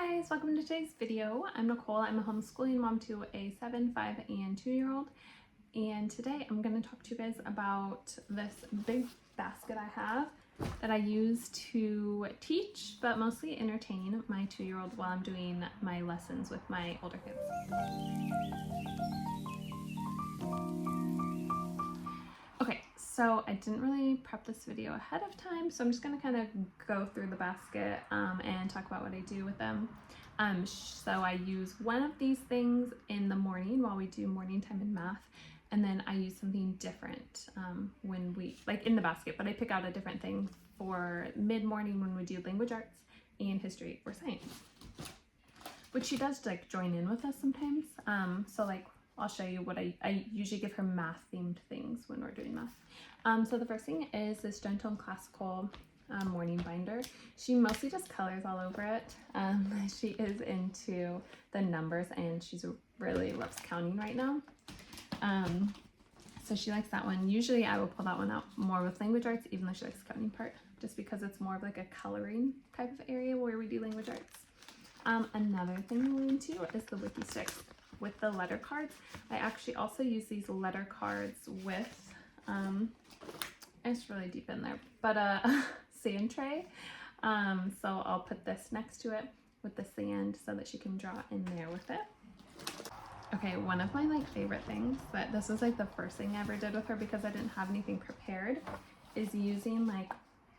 Guys, welcome to today's video. I'm Nicole. I'm a homeschooling mom to a 7, 5, and 2-year-old. And today I'm going to talk to you guys about this big basket I have that I use to teach, but mostly entertain my 2-year-old while I'm doing my lessons with my older kids. Okay, so I didn't really prep this video ahead of time, so I'm just going to kind of go through the basket and talk about what I do with them. So I use one of these things in the morning while we do morning time in math, and then I use something different when we, like in the basket, but I pick out a different thing for mid-morning when we do language arts and history or science, which she does like join in with us sometimes. So like I'll show you what I usually give her math themed things when we're doing math. So the first thing is this Gentle and Classical morning binder. She mostly just colors all over it. She is into the numbers and she's really loves counting right now. So she likes that one. Usually I will pull that one out more with language arts, even though she likes the counting part, just because it's more of like a coloring type of area where we do language arts. Another thing we're into is the wiki sticks with the letter cards. I actually also use these letter cards with, it's really deep in there, but sand tray. So I'll put this next to it with the sand so that she can draw in there with it. Okay, one of my like favorite things, that this was like the first thing I ever did with her because I didn't have anything prepared, is using like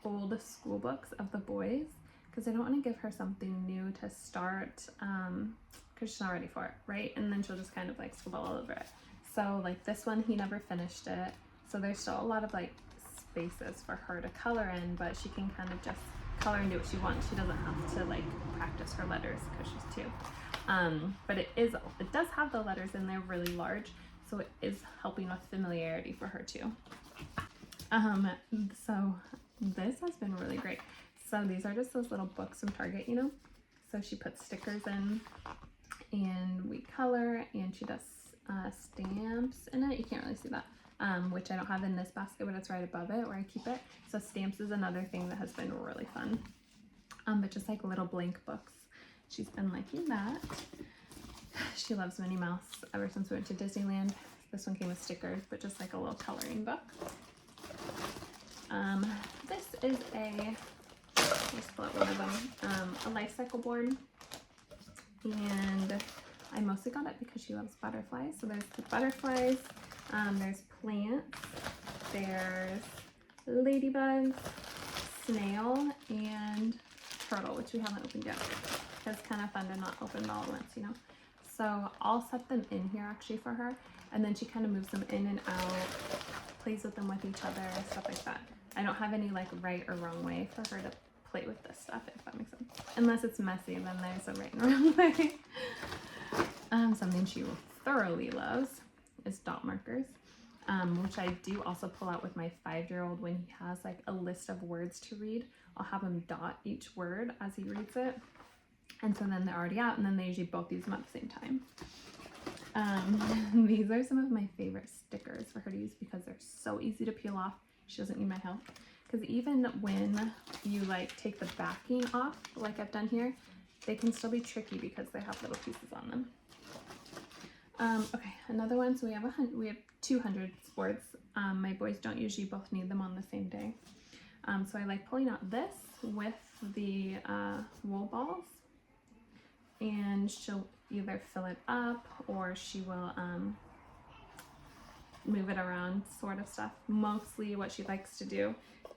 old school books of the boys, because I don't want to give her something new to start because she's not ready for it, right? And then she'll just kind of like scribble all over it. So like this one, he never finished it, so there's still a lot of like spaces for her to color in, but she can kind of just color and do what she wants. She doesn't have to like practice her letters because she's 2. But it does have the letters in there really large, so it is helping with familiarity for her too. So this has been really great. So these are just those little books from Target, you know? So she puts stickers in and we color, and she does stamps in it. You can't really see that, which I don't have in this basket, but it's right above it where I keep it. So stamps is another thing that has been really fun. But just like little blank books. She's been liking that. She loves Minnie Mouse ever since we went to Disneyland. This one came with stickers, but just like a little coloring book. This is let's pull out one of them, a life cycle board. And I mostly got it because she loves butterflies. So there's the butterflies, there's plants, there's ladybugs, snail, and turtle, which we haven't opened yet. It's kind of fun to not open all at once, you know? So I'll set them in here actually for her, and then she kind of moves them in and out, plays with them with each other, stuff like that. I don't have any like right or wrong way for her to play with this stuff, if that makes sense. Unless it's messy, then there's a right and wrong way. Something she thoroughly loves is dot markers, which I do also pull out with my 5-year-old when he has like a list of words to read. I'll have him dot each word as he reads it. And so then they're already out, and then they usually both use them at the same time. These are some of my favorite stickers for her to use because they're so easy to peel off. She doesn't need my help. Because even when you like take the backing off, like I've done here, they can still be tricky because they have little pieces on them. Okay, another one. So we have 200 words. My boys don't usually both need them on the same day. So I like pulling out this with the wool balls, and she'll either fill it up or she will move it around, sort of stuff. Mostly what she likes to do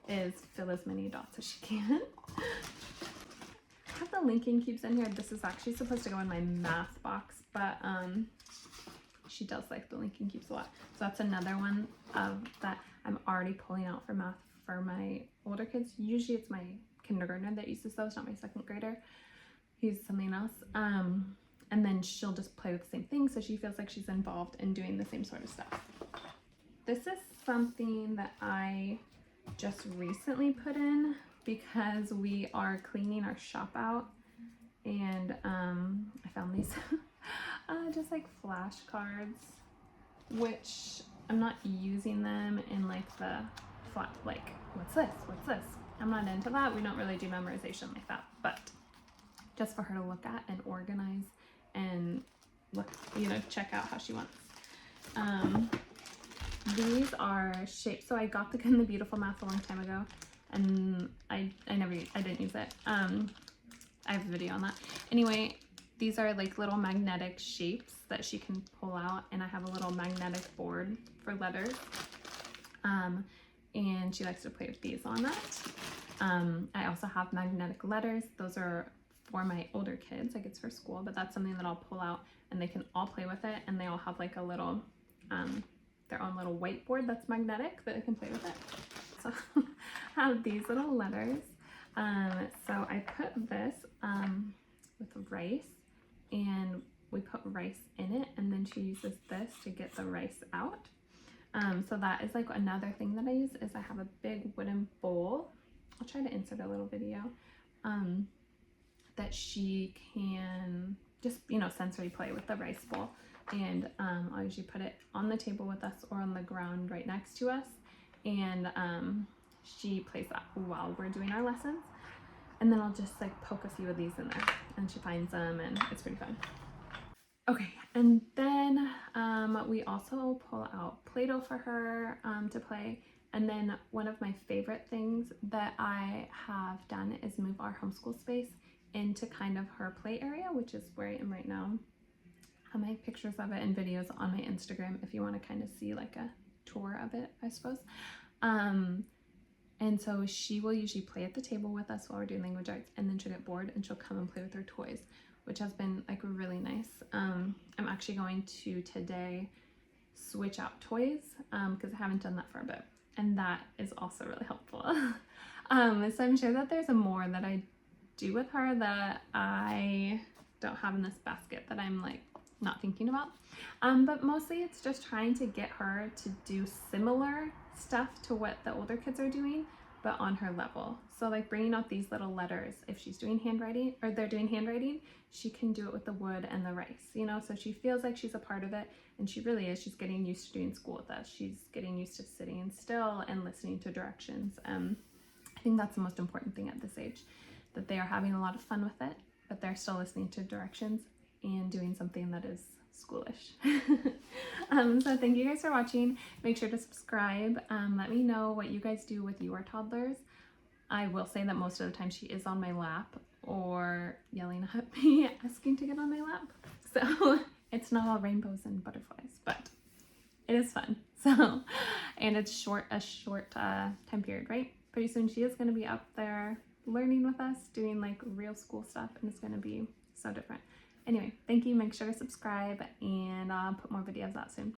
is fill as many dots as she can. I have the linking cubes in here. This is actually supposed to go in my math box, but she does like the linking cubes a lot. So that's another one that I'm already pulling out for math for my older kids. Usually it's my kindergartner that uses those, not my 2nd grader. He uses something else. And then she'll just play with the same thing, so she feels like she's involved in doing the same sort of stuff. This is something that I just recently put in because we are cleaning our shop out, and I found these just like flashcards, which I'm not using them in like the flat, like what's this, I'm not into that. We don't really do memorization like that, but just for her to look at and organize and look, you know, check out how she wants. These are shapes. So I got the Good and the Beautiful math a long time ago, and I didn't use it. I have a video on that. Anyway, these are like little magnetic shapes that she can pull out, and I have a little magnetic board for letters. And she likes to play with these on that. I also have magnetic letters. Those are for my older kids, like it's for school, but that's something that I'll pull out and they can all play with it, and they all have like a little their own little whiteboard that's magnetic that they can play with it. So I have these little letters. So I put this with rice, and we put rice in it, and then she uses this to get the rice out. So that is like another thing that I use, is I have a big wooden bowl. I'll try to insert a little video that she can just, you know, sensory play with the rice bowl. And I'll usually put it on the table with us or on the ground right next to us. And she plays that while we're doing our lessons. And then I'll just like poke a few of these in there, and she finds them, and it's pretty fun. Okay, and then we also pull out Play-Doh for her to play. And then one of my favorite things that I have done is move our homeschool space into kind of her play area, which is where I am right now. I have pictures of it and videos on my Instagram if you want to kind of see like a tour of it, I suppose. And so she will usually play at the table with us while we're doing language arts, and then she'll get bored and she'll come and play with her toys, which has been like really nice. I'm actually going to today switch out toys because I haven't done that for a bit, and that is also really helpful. So I'm sure that there's more that I do with her that I don't have in this basket that I'm like not thinking about. But mostly it's just trying to get her to do similar stuff to what the older kids are doing, but on her level. So like bringing out these little letters, if she's doing handwriting, or they're doing handwriting, she can do it with the wood and the rice, you know, so she feels like she's a part of it, and she really is. She's getting used to doing school with us. She's getting used to sitting still and listening to directions. I think that's the most important thing at this age, that they are having a lot of fun with it, but they're still listening to directions and doing something that is schoolish. So thank you guys for watching. Make sure to subscribe. Let me know what you guys do with your toddlers. I will say that most of the time she is on my lap or yelling at me, asking to get on my lap. So it's not all rainbows and butterflies, but it is fun. So, and it's a short time period, right? Pretty soon she is going to be up there learning with us, doing like real school stuff, and it's going to be so different. Anyway, thank you. Make sure to subscribe, and I'll put more videos out soon.